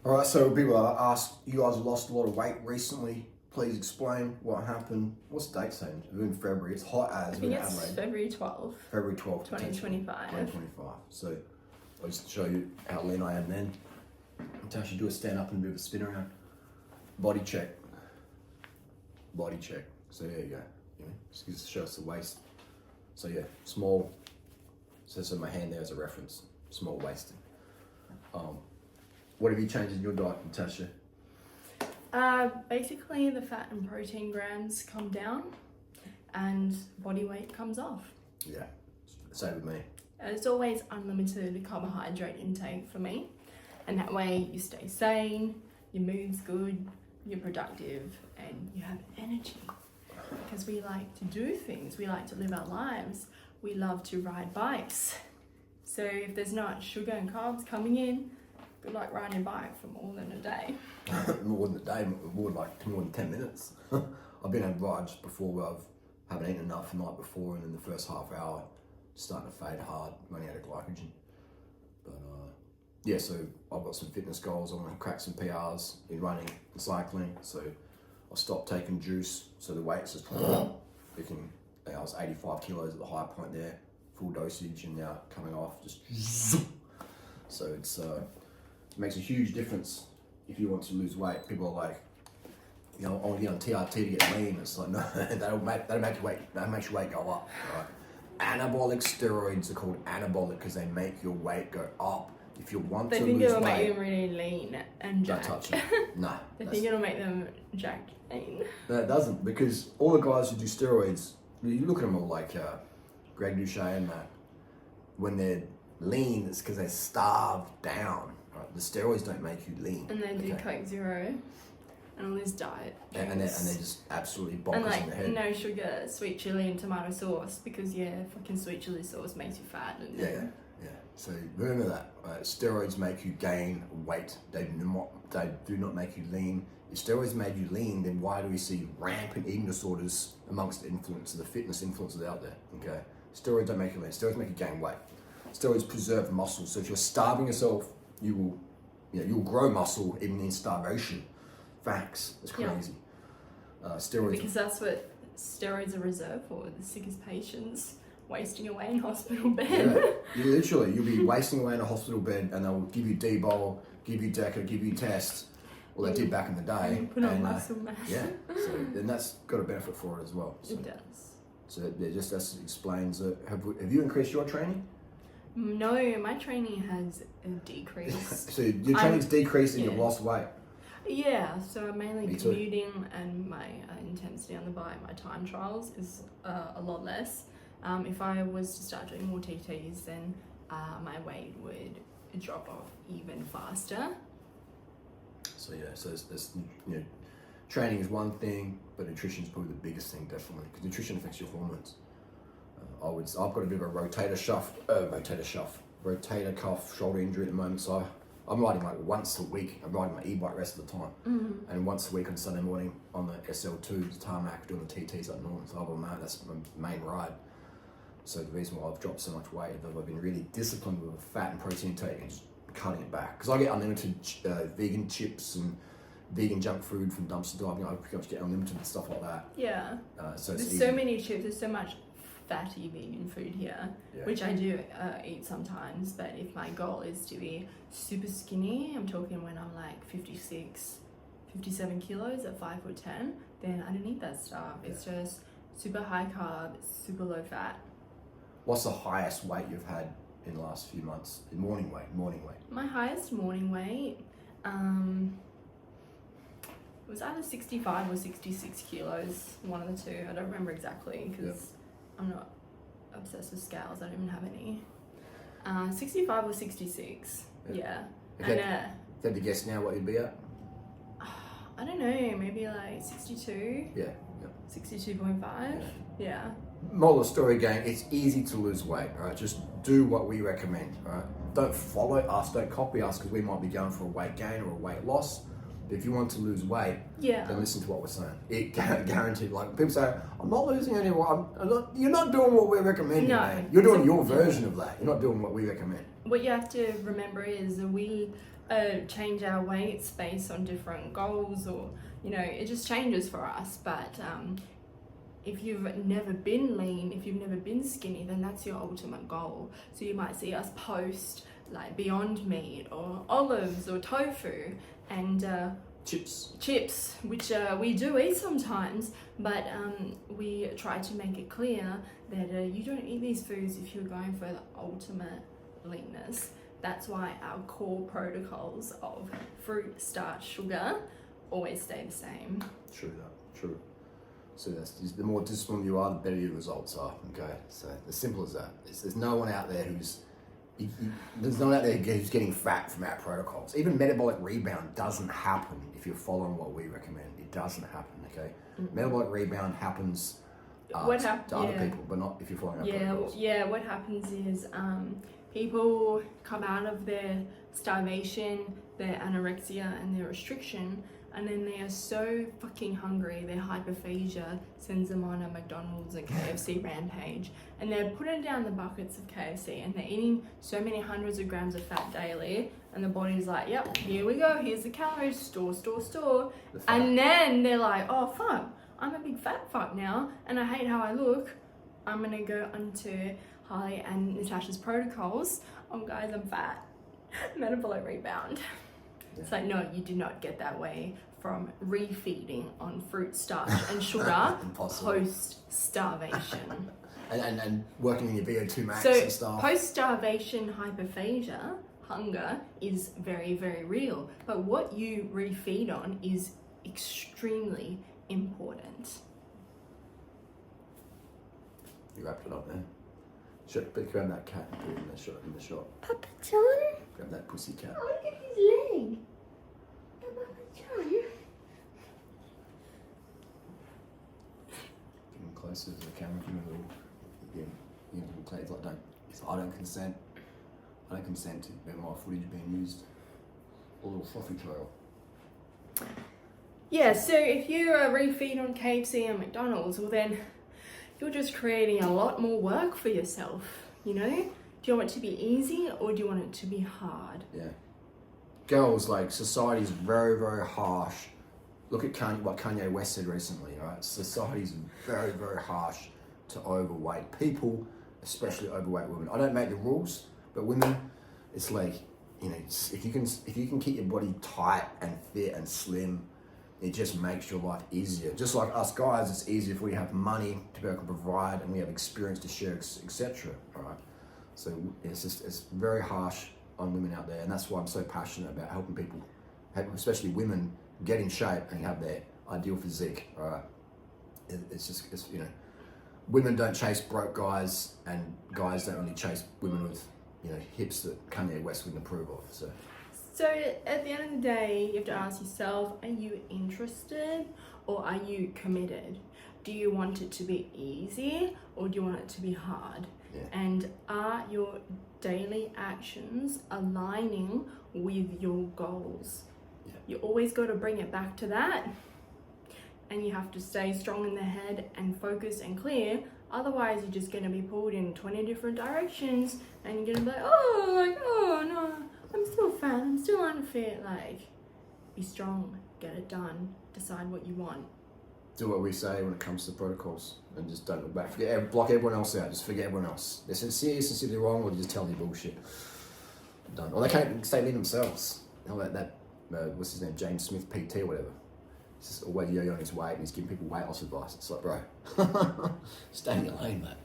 All right, so people ask, you guys have lost a lot of weight recently. Please explain what happened. What's the date saying? We're in February. It's hot as I think it's February 12th. February 12th. 2025. 2025. So I'll just show you how lean I am then. Natasha, do a stand up and a bit of a spin around. Body check. Body check. So there you go. Just show us the waist. So yeah, small. So my hand there as a reference. Small waisted. What have you changed in your diet, Natasha? Basically the fat and protein grams come down and body weight comes off. Yeah, same with me. It's always unlimited carbohydrate intake for me, and that way you stay sane, your mood's good, you're productive, and you have energy. Because we like to do things, we like to live our lives, we love to ride bikes. So if there's not sugar and carbs coming in, good luck riding a bike for more than a day. More than a day, more than 10 minutes. I've been on rides before where I haven't eaten enough the night before, and in the first half hour, starting to fade hard, running out of glycogen. But yeah, so I've got some fitness goals. I want to crack some PRs in running and cycling. So I stopped taking juice, so the weight's just picking. I was 85 kilos at the high point there, full dosage, and now coming off just. So it's it makes a huge difference if you want to lose weight. People are like, I want to get on TRT to get lean. It's like, no, that'll make your weight go up. Right? Anabolic steroids are called anabolic because they make your weight go up. If you want to lose weight, they think it'll make them really lean and jacked. Don't touch it. No. They think it'll make them jacked lean. No, it doesn't, because all the guys who do steroids, you look at them all like Greg Duchesne and that. When they're lean, it's because they're starved down. Right? The steroids don't make you lean. And they do Coke Zero and all this diet. And they're just absolutely bonkers and like, in the head. No sugar, sweet chili and tomato sauce, because fucking sweet chili sauce makes you fat. And yeah. So remember that. Steroids make you gain weight. They do not make you lean. If steroids made you lean, then why do we see rampant eating disorders amongst the fitness influencers out there? Okay, steroids don't make you lean. Steroids make you gain weight. Steroids preserve muscle. So if you're starving yourself, you'll grow muscle even in starvation. Facts. It's crazy. Steroids. Because that's what steroids are reserved for, the sickest patients wasting away in hospital bed. Yeah, you'll be wasting away in a hospital bed, and they'll give you D-bol, give you DECA, give you tests. Well, they did back in the day. Put on muscle mass. Yeah, so then that's got a benefit for it as well. So, it does. So that explains it. Have you increased your training? No, my training has decreased. So your training's decreased and you've lost weight? Yeah, so mainly commuting and my intensity on the bike, my time trials is a lot less. If I was to start doing more TTs, then my weight would drop off even faster. So yeah, so there's training is one thing, but nutrition is probably the biggest thing, definitely, because nutrition affects your hormones. I've got a bit of a rotator cuff shoulder injury at the moment, so I'm riding like once a week. I'm riding my e-bike rest of the time, and once a week on Sunday morning on the SL2, the tarmac, doing the TTs up north. So other than that, that's my main ride. So the reason why I've dropped so much weight is that I've been really disciplined with fat and protein intake and just cutting it back. Because I get unlimited vegan chips and vegan junk food from dumpster diving. I pretty much get unlimited and stuff like that. Yeah. So there's so many chips. There's so much fatty vegan food here, which I do eat sometimes. But if my goal is to be super skinny, I'm talking when I'm like 56, 57 kilos at 5'10", then I don't eat that stuff. It's just super high carb, super low fat. What's the highest weight you've had in the last few months? In morning weight? My highest morning weight was either 65 or 66 kilos, one of the two. I don't remember exactly because I'm not obsessed with scales. I don't even have any. 65 or 66, yeah. If you had to guess now what you'd be at? I don't know, maybe like 62? Yeah. 62.5? Yeah. Moral of the story, gang, it's easy to lose weight, all right? Just do what we recommend, all right? Don't follow us, don't copy us, because we might be going for a weight gain or a weight loss. But if you want to lose weight, then listen to what we're saying. It guaranteed. Like people say, I'm not losing any weight. You're not doing what we're recommending, man. You're doing your version of that. You're not doing what we recommend. What you have to remember is we change our weights based on different goals, or it just changes for us. But if you've never been lean, if you've never been skinny, then that's your ultimate goal. So you might see us post like Beyond Meat or olives or tofu and chips, which we do eat sometimes, but we try to make it clear that you don't eat these foods if you're going for the ultimate leanness. That's why our core protocols of fruit, starch, sugar always stay the same. True that, true. So the more disciplined you are, the better your results are, okay? So as simple as that. There's no one out there who's getting fat from our protocols. Even metabolic rebound doesn't happen if you're following what we recommend. It doesn't happen, okay? Mm-hmm. Metabolic rebound happens to other people, but not if you're following our protocols. Yeah, what happens is people come out of their starvation, their anorexia and their restriction, and then they are so fucking hungry, their hyperphagia sends them on a McDonald's and KFC rampage, and they're putting down the buckets of KFC and they're eating so many hundreds of grams of fat daily, and the body's like, yep, here we go, here's the calories, store. And then they're like, oh fuck, I'm a big fat fuck now and I hate how I look. I'm gonna go onto Harley and Natasha's protocols. Oh guys, I'm fat. Metabolic rebound. Yeah. It's like, no, you do not get that way from refeeding on fruit, starch and sugar post-starvation. and working in your VO2 max so and stuff. Post-starvation hyperphagia, hunger, is very, very real. But what you refeed on is extremely important. You wrapped it up there. Grab that cat and put it in the shot. Papa John? Grab that pussy cat. Oh, look at his leg. Papa John. Get him closer to the camera. Give him a little play. It's like, I don't consent. I don't consent to my footage being used. A little fluffy trail. Yeah, so if you refeed on KFC and McDonald's, well then you're just creating a lot more work for yourself, Do you want it to be easy or do you want it to be hard? Yeah. Girls, like, society's very, very harsh. Look at what Kanye West said recently, right? Society's very, very harsh to overweight people, especially overweight women. I don't make the rules, but women, it's like, if you can keep your body tight and fit and slim, it just makes your life easier. Just like us guys, it's easier if we have money to be able to provide and we have experience to share, etc. All right. So it's very harsh on women out there, and that's why I'm so passionate about helping people, especially women, get in shape and have their ideal physique. All right. It's women don't chase broke guys, and guys don't really chase women with hips that Kanye West wouldn't approve of. So at the end of the day, you have to ask yourself, are you interested or are you committed? Do you want it to be easy or do you want it to be hard? Yeah. And are your daily actions aligning with your goals? Yeah. You always got to bring it back to that, and you have to stay strong in the head and focused and clear. Otherwise, you're just going to be pulled in 20 different directions and you're going to be like, oh no, I'm still fat, I'm still unfit. Like, be strong, get it done, decide what you want. Do what we say when it comes to protocols, and just don't look back. Block everyone else out, just forget everyone else. They're sincerely wrong, or they just tell you bullshit. Done. Or they can't stay in themselves. That what's his name, James Smith PT or whatever. He's just always yo-yoing his weight and he's giving people weight loss advice. It's like, bro, stay in your lane, mate.